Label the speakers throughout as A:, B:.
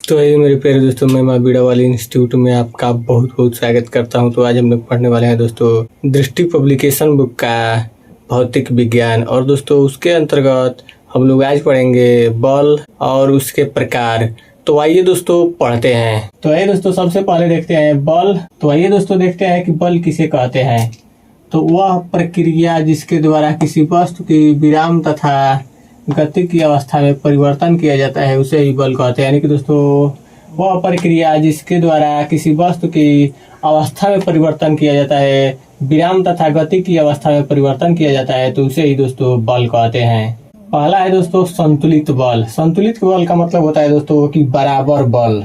A: तो ये मेरे प्यारे दोस्तों, मैं माँ बीड़ा वाली इंस्टीट्यूट में आपका बहुत बहुत स्वागत करता हूं। तो आज हम लोग पढ़ने वाले हैं दोस्तों दृष्टि पब्लिकेशन बुक का भौतिक विज्ञान। और दोस्तों उसके अंतर्गत हम लोग आज पढ़ेंगे बल और उसके प्रकार। तो आइए दोस्तों पढ़ते हैं। तो आइए दोस्तों सबसे पहले देखते हैं बल। तो आइए दोस्तों देखते हैं कि बल किसे कहते हैं। तो वह प्रक्रिया जिसके द्वारा किसी वस्तु की विराम तथा गति की अवस्था में परिवर्तन किया जाता है उसे ही बल कहते हैं। यानी कि दोस्तों वह प्रक्रिया जिसके द्वारा किसी वस्तु की अवस्था में परिवर्तन किया जाता है, विराम तथा गति की अवस्था में परिवर्तन किया जाता है, तो उसे ही दोस्तों बल कहते हैं। पहला है दोस्तों संतुलित बल। संतुलित बल का मतलब होता है दोस्तों कि बराबर बल,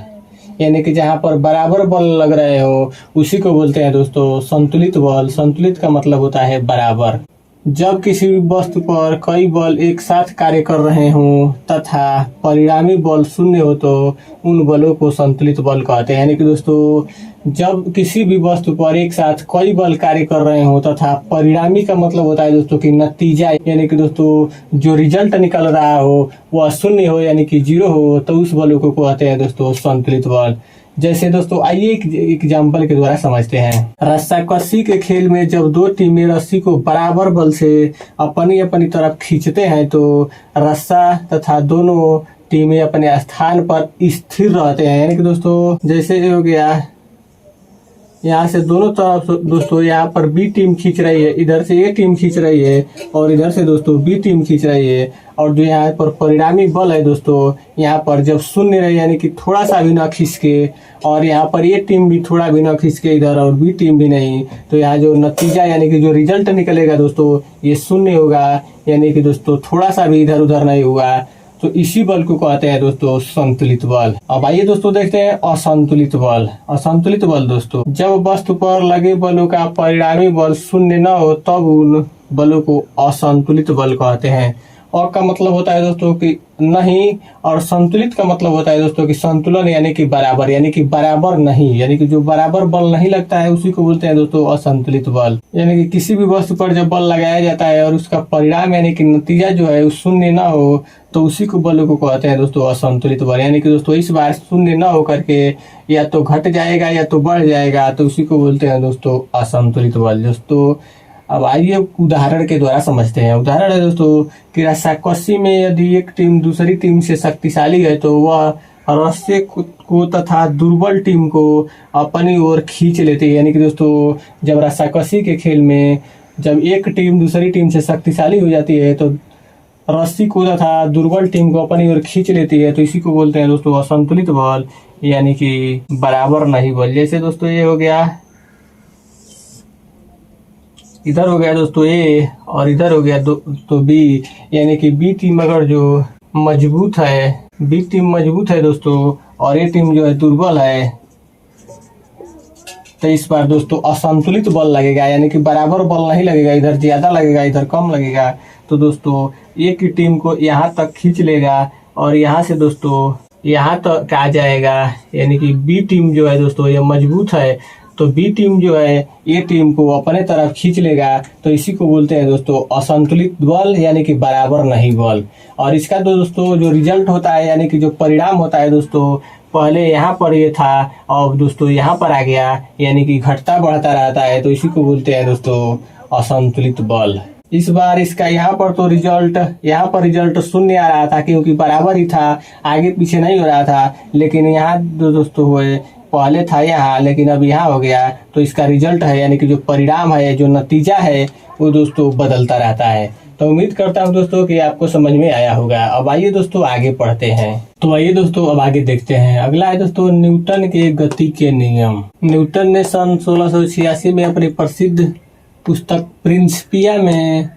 A: यानी कि जहाँ पर बराबर बल लग रहे हो उसी को बोलते हैं दोस्तों संतुलित बल। संतुलित का मतलब होता है बराबर। जब किसी वस्तु पर कई बल एक साथ कार्य कर रहे हों तथा परिणामी बल शून्य हो तो उन बलों को संतुलित बल कहते हैं। यानी कि दोस्तों जब किसी भी वस्तु पर एक साथ कई बल कार्य कर रहे हों तथा परिणामी का मतलब होता है दोस्तों कि नतीजा, यानी कि दोस्तों जो रिजल्ट निकल रहा हो वह शून्य हो यानी कि 0 हो, तो उस बलों को कहते हैं दोस्तों संतुलित बल। जैसे दोस्तों आइए एक एग्जाम्पल के द्वारा समझते हैं। रस्साकसी के खेल में जब दो टीमें रस्सी को बराबर बल से अपनी अपनी तरफ खींचते हैं तो रस्सा तथा दोनों टीमें अपने स्थान पर स्थिर रहते हैं। यानी कि दोस्तों जैसे हो गया यहाँ से दोनों तरफ दोस्तों यहाँ पर बी टीम खींच रही है, इधर से ए टीम खींच रही है और इधर से दोस्तों बी टीम खींच रही है। और जो यहाँ पर परिणामी बल है दोस्तों यहाँ पर जब शून्य रहे यानी कि थोड़ा सा भी ना खींच के, और यहाँ पर ए टीम भी थोड़ा भी ना खींच के इधर और बी टीम भी नहीं, तो यहाँ जो नतीजा यानी कि जो रिजल्ट निकलेगा दोस्तों ये शून्य होगा, यानी कि दोस्तों थोड़ा सा भी इधर उधर नहीं हुआ। तो इसी बल को कहते हैं दोस्तों संतुलित बल। अब आइए दोस्तों देखते हैं असंतुलित बल। असंतुलित बल दोस्तों जब वस्तु पर लगे बलों का परिणामी बल शून्य न हो तब उन बलों को असंतुलित बल कहते हैं। और का मतलब होता है दोस्तों कि नहीं, और संतुलित का मतलब होता है दोस्तों कि संतुलन यानी कि बराबर, यानी कि बराबर नहीं, यानी कि जो बराबर बल नहीं लगता है उसी को बोलते हैं दोस्तों असंतुलित बल। यानी कि किसी भी वस्तु पर जब बल लगाया जाता है और उसका परिणाम यानी कि नतीजा जो है वो शून्य ना हो तो उसी को बलों को कहते हैं दोस्तों असंतुलित बल। यानी कि दोस्तों इस बार शून्य ना हो करके या तो घट जाएगा या तो बढ़ जाएगा, तो उसी को बोलते हैं दोस्तों असंतुलित बल। दोस्तों अब आइए उदाहरण के द्वारा समझते हैं। उदाहरण है दोस्तों कि रस्साकसी में यदि एक टीम दूसरी टीम से शक्तिशाली है तो वह रस्से को तथा दुर्बल टीम को अपनी ओर खींच लेती है। यानी कि दोस्तों जब रस्साकसी के खेल में जब एक टीम दूसरी टीम से शक्तिशाली हो जाती है तो रस्सी को तथा दुर्बल टीम को अपनी ओर खींच लेती है, तो इसी को बोलते हैं दोस्तों असंतुलित बल, यानी कि बराबर नहीं बल। जैसे दोस्तों ये हो गया, इधर हो गया दोस्तों ए और इधर हो गया तो बी, यानी कि बी टीम अगर जो मजबूत है, बी टीम मजबूत है दोस्तों और ए टीम जो है दुर्बल है, तो इस बार दोस्तों असंतुलित बल लगेगा, यानी कि बराबर बल नहीं लगेगा, इधर ज्यादा लगेगा इधर कम लगेगा। तो दोस्तों ए की टीम को यहाँ तक खींच लेगा और यहाँ से दोस्तों यहाँ तक आ जाएगा, यानी कि बी टीम जो है दोस्तों ये मजबूत है तो बी टीम जो है ए टीम को अपने तरफ खींच लेगा, तो इसी को बोलते हैं दोस्तों असंतुलित बल, यानी कि बराबर नहीं बल। और इसका दोस्तों जो रिजल्ट होता है यानी कि जो परिणाम होता है दोस्तों, पहले यहाँ पर ये था और दोस्तों यहाँ पर आ गया, यानी कि घटता बढ़ता रहता है, तो इसी को बोलते हैं दोस्तों असंतुलित बल। इस बार इसका यहाँ पर रिजल्ट शून्य आ रहा था क्योंकि बराबर ही था, आगे पीछे नहीं हो रहा था। लेकिन यहाँ दोस्तों हुए पहले था यहाँ लेकिन अब यहाँ हो गया, तो इसका रिजल्ट है यानी कि जो परिणाम है, जो नतीजा है वो दोस्तों बदलता रहता है। तो उम्मीद करता हूँ दोस्तों कि आपको समझ में आया होगा। अब आइए दोस्तों आगे पढ़ते हैं। तो आइए दोस्तों अब आगे देखते हैं। अगला है दोस्तों न्यूटन के गति के नियम। न्यूटन ने सन 1686 में अपनी प्रसिद्ध पुस्तक प्रिंसिपिया में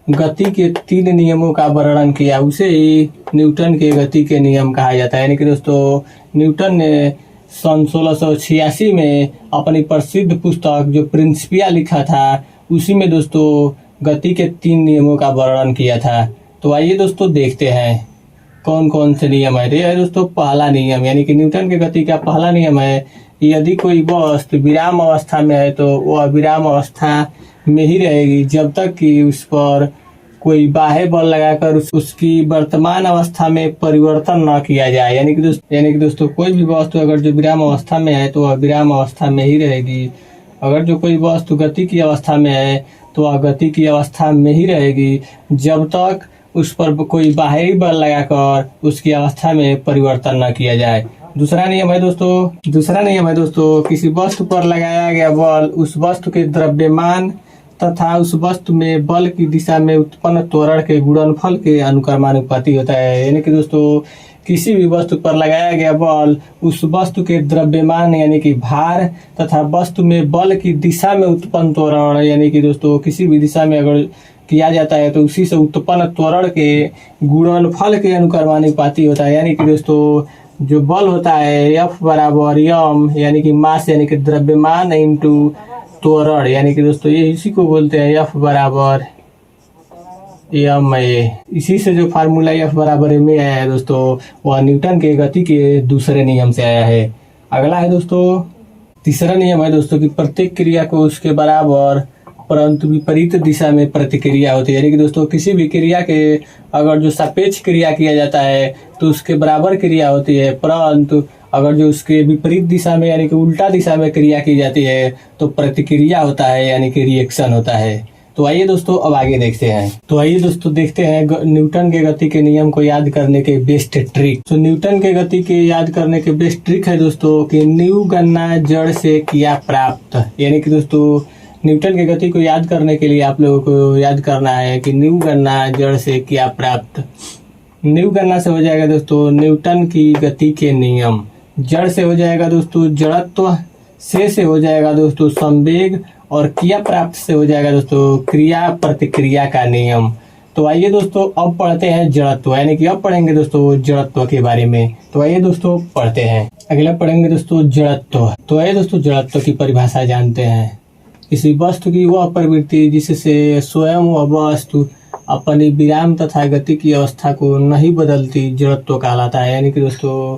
A: गति के 3 नियमों का वर्णन किया, उसे ही न्यूटन के गति के नियम कहा जाता है। यानी कि दोस्तों न्यूटन ने सन 1686 में अपनी प्रसिद्ध पुस्तक जो प्रिंसिपिया लिखा था उसी में दोस्तों गति के 3 नियमों का वर्णन किया था। तो आइए दोस्तों देखते हैं कौन कौन से नियम है। तो यह दोस्तों पहला नियम, यानी कि न्यूटन के गति का पहला नियम है, यदि कोई वस्तु विराम अवस्था में है तो वह विराम अवस्था में ही रहेगी जब तक कि उस पर कोई बाह्य बल लगाकर उसकी वर्तमान अवस्था में परिवर्तन न किया जाए। यानी कि दोस्तों कोई भी वस्तु अगर जो विराम अवस्था में है तो वह विराम अवस्था में ही रहेगी। अगर जो कोई वस्तु गति की अवस्था में है तो वह गति की अवस्था में ही रहेगी, जब तक उस पर कोई बाहरी बल लगाकर उसकी अवस्था में परिवर्तन न किया जाए। दूसरा नियम है दोस्तों, किसी वस्तु पर लगाया गया बल उस वस्तु के द्रव्यमान तथा उस वस्तु में बल की दिशा में उत्पन्न त्वरण के गुणनफल के अनुक्रमानुपाती होता है। यानी कि दोस्तों किसी भी वस्तु पर लगाया गया बल उस वस्तु के द्रव्यमान यानी कि भार तथा वस्तु में बल की दिशा में उत्पन्न त्वरण यानी कि दोस्तों किसी भी दिशा में अगर किया जाता है तो उसी से उत्पन्न त्वरण के गुणनफल के अनुक्रमानुपाती होता है। यानी कि दोस्तों जो बल होता है F बराबर m यानी कि मास यानी कि द्रव्यमान इंटू त्वरण, यानी कि दोस्तों ये इसी को बोलते हैं F बराबर ma। इसी से जो फार्मूला F बराबर ma आया है दोस्तों वह न्यूटन के गति के दूसरे नियम से आया है। अगला है दोस्तों तीसरा नियम है दोस्तों कि प्रत्येक क्रिया को उसके बराबर परंतु विपरीत दिशा में प्रतिक्रिया होती है। यानी कि दोस्तों किसी भी क्रिया के अगर जो सापेक्ष क्रिया किया जाता है तो उसके बराबर क्रिया होती है, परंतु अगर जो उसके विपरीत दिशा में यानी कि उल्टा दिशा में क्रिया की जाती है तो प्रतिक्रिया होता है यानी कि रिएक्शन होता है। तो आइए दोस्तों अब आगे देखते हैं न्यूटन के गति के नियम को याद करने के बेस्ट ट्रिक। तो न्यूटन के गति के याद करने के बेस्ट ट्रिक है दोस्तों कि न्यू गणना जड़ से किया प्राप्त। यानी कि दोस्तों न्यूटन की गति को याद करने के लिए आप लोगों को याद करना है कि न्यू गणना जड़ से क्या प्राप्त। न्यू गणना से हो जाएगा दोस्तों न्यूटन की गति के नियम, जड़ से हो जाएगा दोस्तों जड़त्व, से हो जाएगा दोस्तों संवेग और किया प्राप्त से हो जाएगा दोस्तों क्रिया प्रतिक्रिया का नियम। तो आइए दोस्तों अब पढ़ते हैं जड़त्व, यानी कि अब पढ़ेंगे दोस्तों जड़त्व के बारे में। तो आइए दोस्तों पढ़ते हैं, अगला पढ़ेंगे दोस्तों जड़त्व। तो आइए दोस्तों जड़त्व की परिभाषा जानते हैं। किसी वस्तु की वह प्रवृत्ति जिससे स्वयं वह वस्तु अपनी विराम तथा गति की अवस्था को नहीं बदलती जड़त्व कहलाता है। यानी कि दोस्तों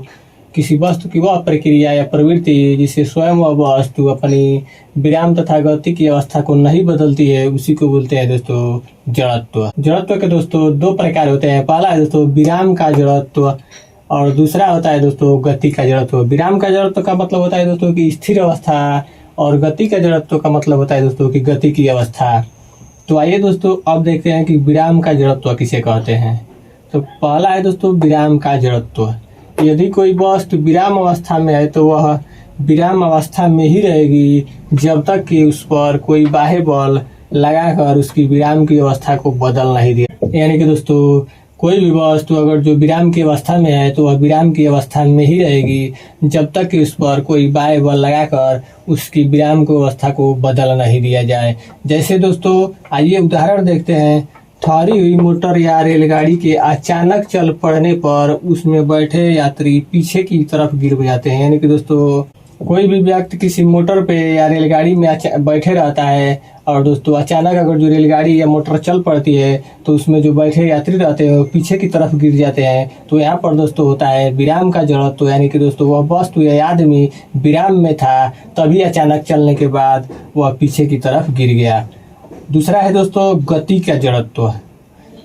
A: किसी वस्तु की वह प्रक्रिया या प्रवृत्ति जिससे स्वयं वह वस्तु अपनी विराम तथा गति की अवस्था को नहीं बदलती है उसी को बोलते हैं दोस्तों जड़त्व। जड़त्व के दोस्तों दो प्रकार होते हैं, पहला है दोस्तों विराम का जड़त्व और दूसरा होता है दोस्तों गति का जड़त्व। विराम का जड़त्व का मतलब होता है दोस्तों की स्थिर अवस्था और गति का जड़त्व का मतलब होता है दोस्तों की गति की अवस्था। तो आइए दोस्तों अब देखते हैं कि विराम का जड़त्व किसे कहते हैं। तो पहला है दोस्तों विराम का जड़त्व। यदि कोई वस्तु विराम अवस्था में है तो वह विराम अवस्था में ही रहेगी जब तक कि उस पर कोई बाह्य बल लगाकर उसकी विराम की अवस्था को बदल नहीं दिया। यानी कि दोस्तों कोई भी वस्तु अगर जो विराम की अवस्था में है तो वह विराम की अवस्था में ही रहेगी जब तक कि उस पर कोई बाह्य बल लगाकर उसकी विराम की अवस्था को बदल नहीं दिया जाए। जैसे दोस्तों आइए उदाहरण देखते हैं। ठहरी हुई मोटर या रेलगाड़ी के अचानक चल पड़ने पर उसमें बैठे यात्री पीछे की तरफ गिर जाते हैं। यानी कि दोस्तों कोई भी व्यक्ति किसी मोटर पे या रेलगाड़ी में बैठे रहता है और दोस्तों अचानक अगर जो रेलगाड़ी या मोटर चल पड़ती है तो उसमें जो बैठे यात्री रहते हैं वो पीछे की तरफ गिर जाते हैं। तो यहाँ पर दोस्तों होता है विराम का जड़त्व, यानी कि दोस्तों वह वस्तु या आदमी विराम में था तभी अचानक चलने के बाद वह पीछे की तरफ गिर गया। दूसरा है दोस्तों गति का जड़त्व।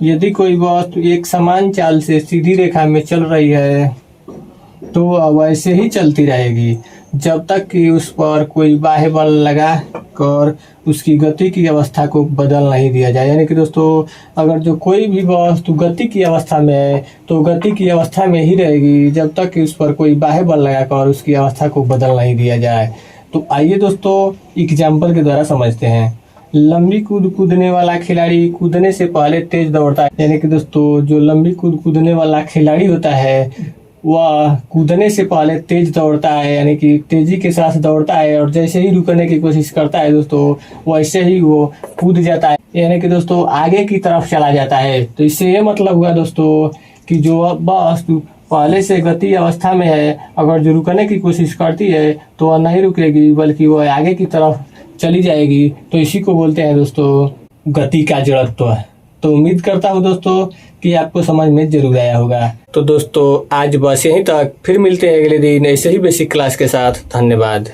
A: यदि कोई वस्तु एक समान चाल से सीधी रेखा में चल रही है तो वह वैसे ही चलती रहेगी जब तक कि उस पर कोई बाह्य बल लगा कर उसकी गति की अवस्था को बदल नहीं दिया जाए। यानी कि दोस्तों अगर जो कोई भी वस्तु गति की अवस्था में है तो गति की अवस्था में ही रहेगी जब तक कि उस पर कोई बाह्य बल लगाकर उसकी अवस्था को बदल नहीं दिया जाए। तो आइए दोस्तों एग्जाम्पल के द्वारा समझते हैं। लंबी कूद कूदने वाला खिलाड़ी कूदने से पहले तेज दौड़ता है। यानी कि दोस्तों जो लंबी कूद कूदने वाला खिलाड़ी होता है वह कूदने से पहले तेज दौड़ता है, यानी कि तेजी के साथ दौड़ता है और जैसे ही रुकने की कोशिश करता है दोस्तों वैसे ही वो कूद जाता है, यानी कि दोस्तों आगे की तरफ चला जाता है। तो इससे ये मतलब हुआ दोस्तों कि जो वस्तु पहले से गति अवस्था में है अगर जो रुकने की कोशिश करती है तो वह नहीं रुकेगी बल्कि वह आगे की तरफ चली जाएगी। तो इसी को बोलते हैं दोस्तों गति का जड़त्व। तो उम्मीद करता हूँ दोस्तों कि आपको समझ में जरूर आया होगा। तो दोस्तों आज बस यहीं तक, फिर मिलते हैं अगले दिन ऐसे ही बेसिक क्लास के साथ। धन्यवाद।